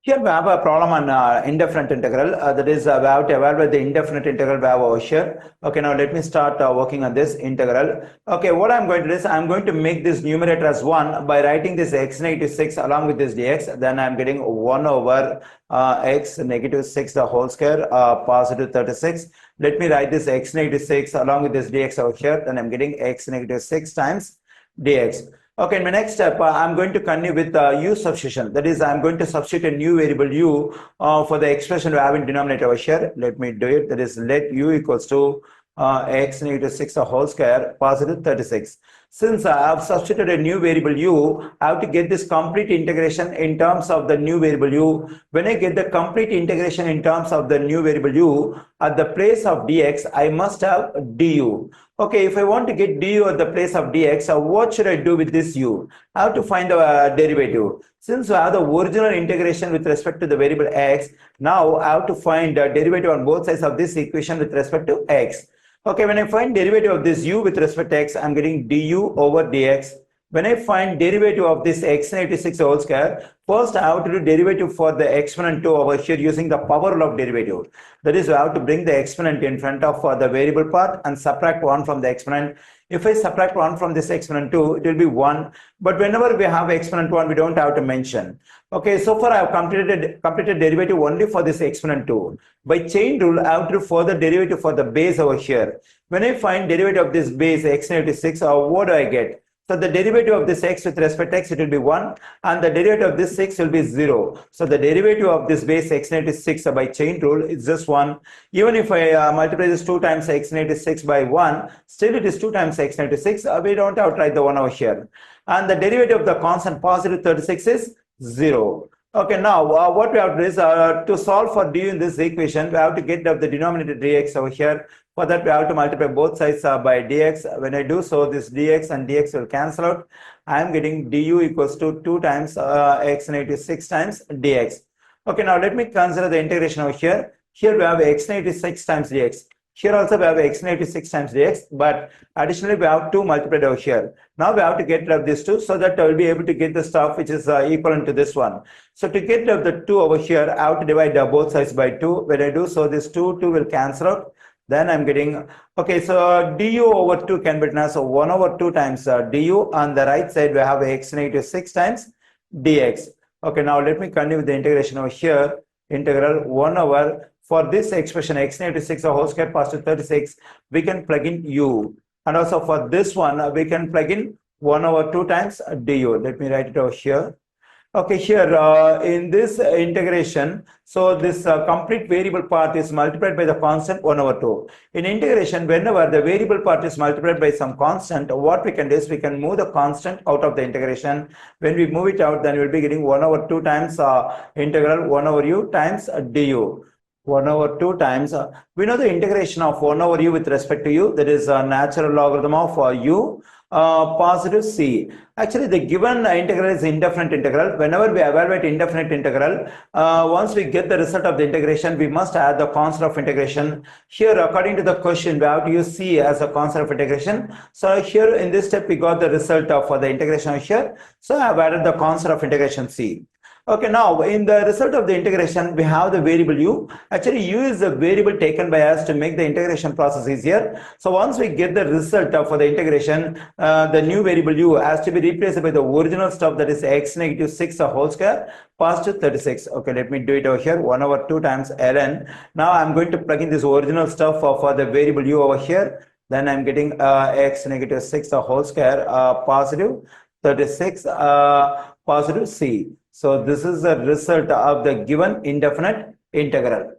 Here we have a problem on indefinite integral. That is, we have to evaluate the indefinite integral we have over here. Okay, now let me start working on this integral. Okay, what I'm going to do is I'm going to make this numerator as 1 by writing this x negative 6 along with this dx. Then I'm getting 1 over x negative 6 the whole square positive 36. Let me write this x negative 6 along with this dx over here. Then I'm getting x negative 6 times dx. Okay, in my next step, I'm going to continue with u substitution. That is, I'm going to substitute a new variable u for the expression we have in denominator over here. Let me do it. That is, let u equals to x negative 6 the whole square positive 36. Since I have substituted a new variable u, I have to get this complete integration in terms of the new variable u. When I get the complete integration in terms of the new variable u, at the place of dx, I must have du. Okay, if I want to get du at the place of dx, what should I do with this u? I have to find the derivative. Since I have the original integration with respect to the variable x, now I have to find the derivative on both sides of this equation with respect to x. Okay, when I find derivative of this u with respect to x, I'm getting du over dx. When I find derivative of this x negative 6 whole square, first I have to do derivative for the exponent 2 over here using the power law of derivative. That is, I have to bring the exponent in front of the variable part and subtract 1 from the exponent. If I subtract 1 from this exponent 2, it will be 1. But whenever we have exponent 1, we don't have to mention. Okay, so far I have completed derivative only for this exponent 2. By chain rule, I have to do further derivative for the base over here. When I find derivative of this base x negative 6, what do I get? So the derivative of this x with respect to x, it will be 1, and the derivative of this 6 will be 0. So the derivative of this base x negative 6 by chain rule is just 1. Even if I multiply this 2 times x negative 6 by 1, still it is 2 times x negative 6. We don't have to write the 1 over here. And the derivative of the constant positive 36 is 0. Okay, now what we have to do is to solve for du in this equation, we have to get the denominator dx over here. For that, we have to multiply both sides by dx. When I do so, this dx and dx will cancel out. I am getting du equals to 2 times x negative 6 times dx. Okay, now let me consider the integration over here. Here we have x negative 6 times dx. Here also we have x negative 6 times dx, but additionally we have 2 multiplied over here. Now we have to get rid of this 2 so that I will be able to get the stuff which is equivalent to this one. So to get rid of the 2 over here, I have to divide both sides by 2. When I do so, this 2 will cancel out. Then I'm getting, okay, so du over 2 can be written as 1 over 2 times du. On the right side, we have x negative 6 times dx. Okay, now let me continue with the integration over here. Integral 1 over, for this expression x negative 6 whole square positive 36, we can plug in u. And also for this one, we can plug in 1 over 2 times du. Let me write it over here. Okay, here in this integration, so this complete variable part is multiplied by the constant 1 over 2. In integration, whenever the variable part is multiplied by some constant, what we can do is we can move the constant out of the integration. When we move it out, then we'll be getting 1 over 2 times integral 1 over u times du. 1 over 2 times, we know the integration of 1 over u with respect to u, that is a natural logarithm of u positive c. Actually, the given integral is indefinite integral. Whenever we evaluate indefinite integral, once we get the result of the integration, we must add the constant of integration. Here, according to the question, we have to use c as a constant of integration. So here in this step, we got the result for the integration here. So I have added the constant of integration c. Okay, now in the result of the integration, we have the variable u. Actually, u is the variable taken by us to make the integration process easier. So once we get the result for the integration, the new variable u has to be replaced by the original stuff, that is x negative 6 whole square positive 36. Okay, let me do it over here. 1 over 2 times ln. Now I'm going to plug in this original stuff for the variable u over here. Then I'm getting x negative 6 whole square positive 36 positive c. So this is the result of the given indefinite integral.